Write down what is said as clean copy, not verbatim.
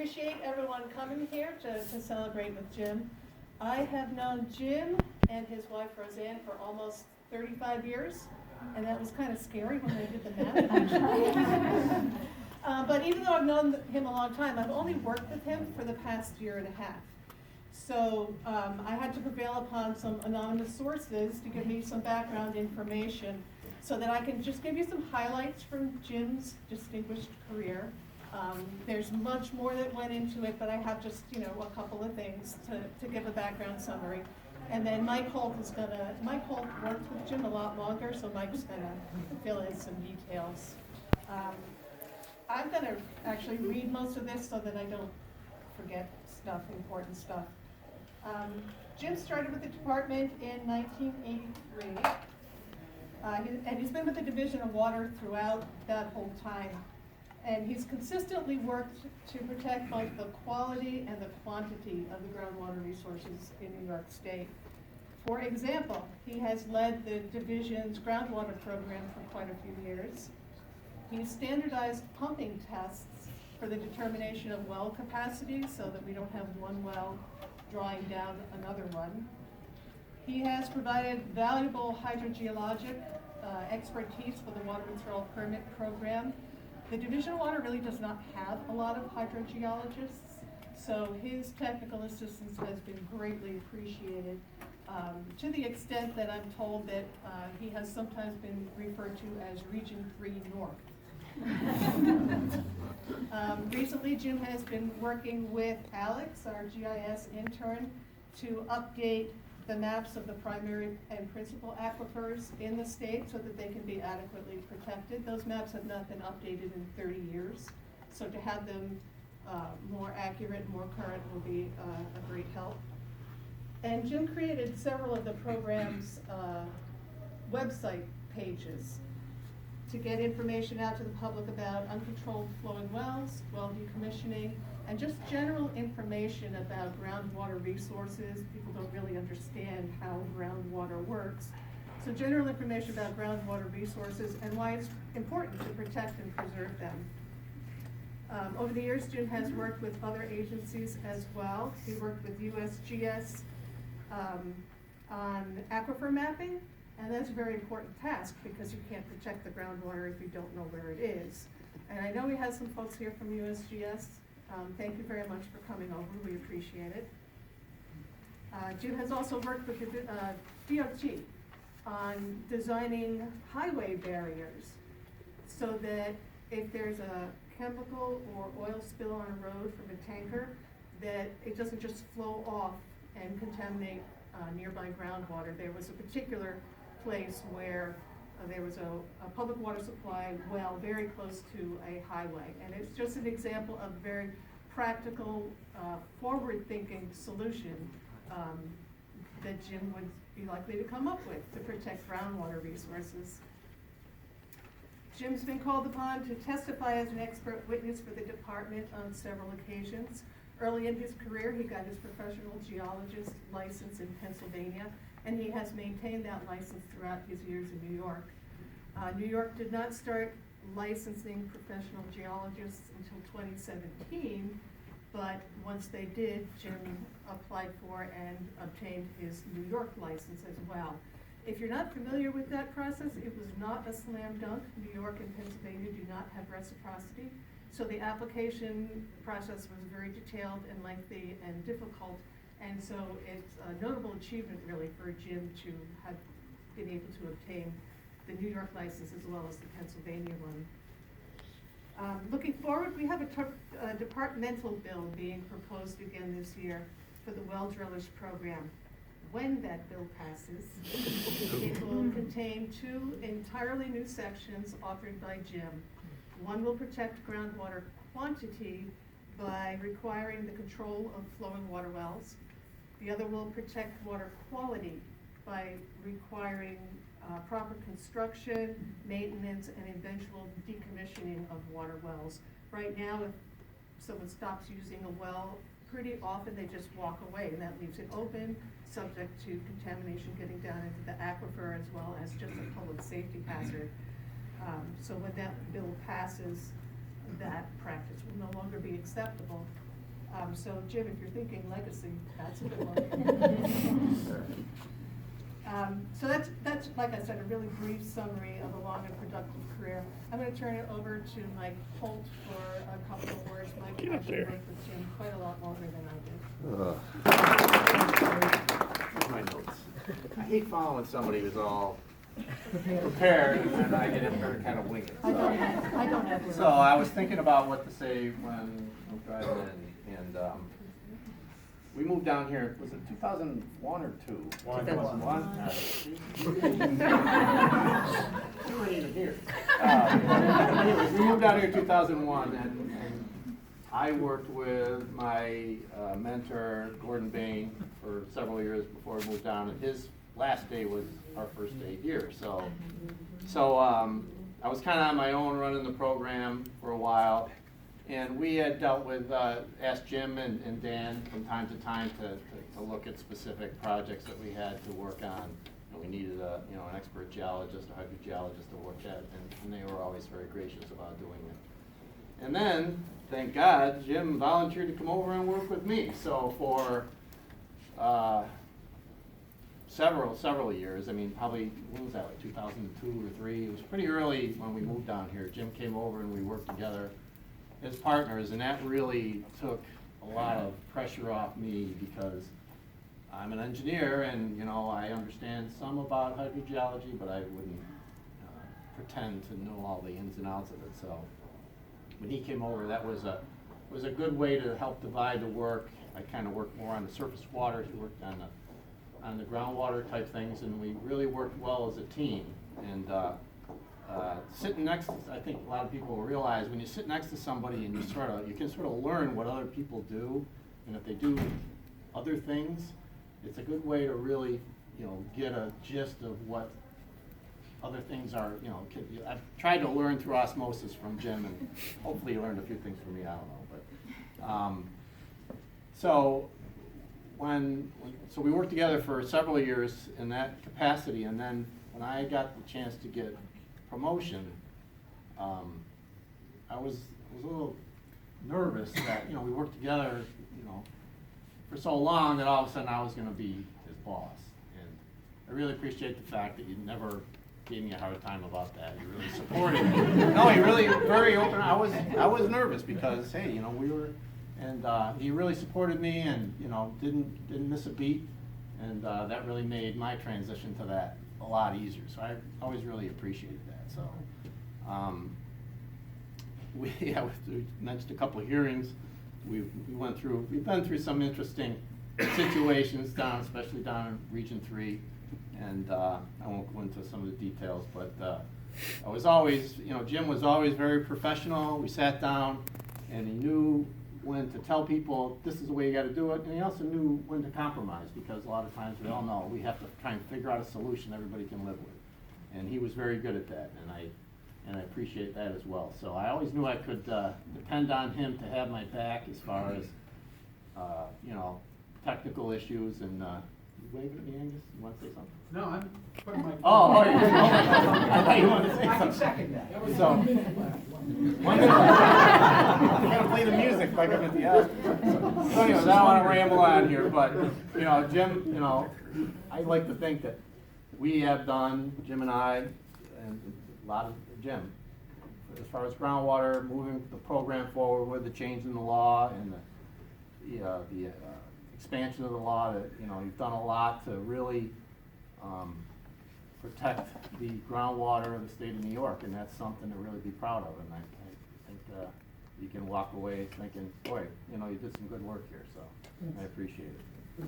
appreciate everyone coming here to celebrate with Jim. I have known Jim and his wife Roseanne for almost 35 years, and that was kind of scary when they did the math. But even though I've known him a long time, I've only worked with him for the past year and a half. So I had to prevail upon some anonymous sources to give me some background information so that I can just give you some highlights from Jim's distinguished career. There's much more that went into it, but I have just, a couple of things to give a background summary. And then Mike Holt worked with Jim a lot longer, so Mike's gonna fill in some details. I'm gonna actually read most of this so that I don't forget stuff, important stuff. Jim started with the department in 1983, and he's been with the Division of Water throughout that whole time. And he's consistently worked to protect both the quality and the quantity of the groundwater resources in New York State. For example, he has led the division's groundwater program for quite a few years. He's standardized pumping tests for the determination of well capacity so that we don't have one well drawing down another one. He has provided valuable hydrogeologic expertise for the water withdrawal permit program. The Division of Water really does not have a lot of hydrogeologists, so his technical assistance has been greatly appreciated, to the extent that I'm told that he has sometimes been referred to as Region 3 North. Recently, Jim has been working with Alex, our GIS intern, to update the maps of the primary and principal aquifers in the state so that they can be adequately protected. Those maps have not been updated in 30 years, so to have them more accurate, more current will be a great help. And Jim created several of the program's website pages to get information out to the public about uncontrolled flowing wells, well decommissioning, and just general information about groundwater resources. People don't really understand how groundwater works. So general information about groundwater resources and why it's important to protect and preserve them. Over the years, Jim has worked with other agencies as well. He worked with USGS on aquifer mapping, and that's a very important task because you can't protect the groundwater if you don't know where it is. And I know we have some folks here from USGS. Thank you very much for coming over. We appreciate it. Jim has also worked with the DOT on designing highway barriers so that if there's a chemical or oil spill on a road from a tanker, that it doesn't just flow off and contaminate nearby groundwater. There was a particular place where there was a public water supply well very close to a highway. And it's just an example of a very practical, forward-thinking solution that Jim would be likely to come up with to protect groundwater resources. Jim's been called upon to testify as an expert witness for the department on several occasions. Early in his career, he got his professional geologist license in Pennsylvania, and he has maintained that license throughout his years in New York. New York did not start licensing professional geologists until 2017, but once they did, Jim applied for and obtained his New York license as well. If you're not familiar with that process, it was not a slam dunk. New York and Pennsylvania do not have reciprocity, so the application process was very detailed and lengthy and difficult, and so it's a notable achievement really for Jim to have been able to obtain the New York license as well as the Pennsylvania one. Looking forward, we have a departmental bill being proposed again this year for the well drillage program. When that bill passes, it will contain two entirely new sections authored by Jim. One will protect groundwater quantity by requiring the control of flowing water wells. The other will protect water quality by requiring proper construction, maintenance, and eventual decommissioning of water wells. Right now, if someone stops using a well, pretty often they just walk away, and that leaves it open, subject to contamination getting down into the aquifer as well as just a public safety hazard. So when that bill passes, that practice will no longer be acceptable. So Jim, if you're thinking legacy, that's a good one. So that's, like I said, a really brief summary of a long and productive career. I'm going to turn it over to Mike Holt for a couple of words. Mike actually worked with Jim quite a lot longer than I did. Here's my notes. I hate following somebody who's all prepared and then I get in there and kind of wing it. I don't have. So I was thinking about what to say when I'm driving in, and we moved down here, was it 2001 or 2? 2001. You weren't even here. Anyways, we moved down here in 2001, and I worked with my mentor, Gordon Bain, for several years before we moved down, and his last day was our first day here. So I was kind of on my own running the program for a while, and we had dealt with, asked Jim and Dan from time to time to look at specific projects that we had to work on. And we needed an expert geologist, a hydrogeologist to work at, and they were always very gracious about doing it. And then, thank God, Jim volunteered to come over and work with me. So for several years, I mean, probably, when was that, like 2002 or 3? It was pretty early when we moved down here. Jim came over and we worked together as partners, and that really took a lot of pressure off me because I'm an engineer and, I understand some about hydrogeology, but I wouldn't pretend to know all the ins and outs of it. So when he came over, that was a good way to help divide the work. I kind of worked more on the surface water. He worked on the groundwater type things, and we really worked well as a team. And sitting next to, I think a lot of people will realize when you sit next to somebody and you can sort of learn what other people do, and if they do other things, it's a good way to really, get a gist of what other things are, I've tried to learn through osmosis from Jim, and hopefully he learned a few things from me, I don't know, but, so we worked together for several years in that capacity, and then when I got the chance to get promotion, I was a little nervous that, we worked together, for so long that all of a sudden I was going to be his boss. And I really appreciate the fact that you never gave me a hard time about that. You really supported me. No, he really very open. I was nervous because, hey, we were, and he really supported me and, didn't miss a beat. And that really made my transition to that a lot easier. So I always really appreciated that. So we mentioned a couple of hearings. We've been through some interesting situations especially down in Region 3, and I won't go into some of the details, but I was always, Jim was always very professional. We sat down, and he knew when to tell people this is the way you got to do it, and he also knew when to compromise, because a lot of times we all know we have to try and figure out a solution everybody can live with, and he was very good at that, and I appreciate that as well. So I always knew I could depend on him to have my back as far as technical issues. And you waving at me, Angus? You want to say something? No, I'm putting my. Oh, I thought you wanted to say I can something. second that. So, I gotta play the music like I'm at the Oscars. So anyways, I don't want to ramble on here, but Jim, I like to think that we have done, Jim and I, and a lot of Jim, as far as groundwater, moving the program forward with the change in the law and the expansion of the law. That you've done a lot to really protect the groundwater of the state of New York, and that's something to really be proud of. And I think you can walk away thinking, boy, you did some good work here. So I appreciate it.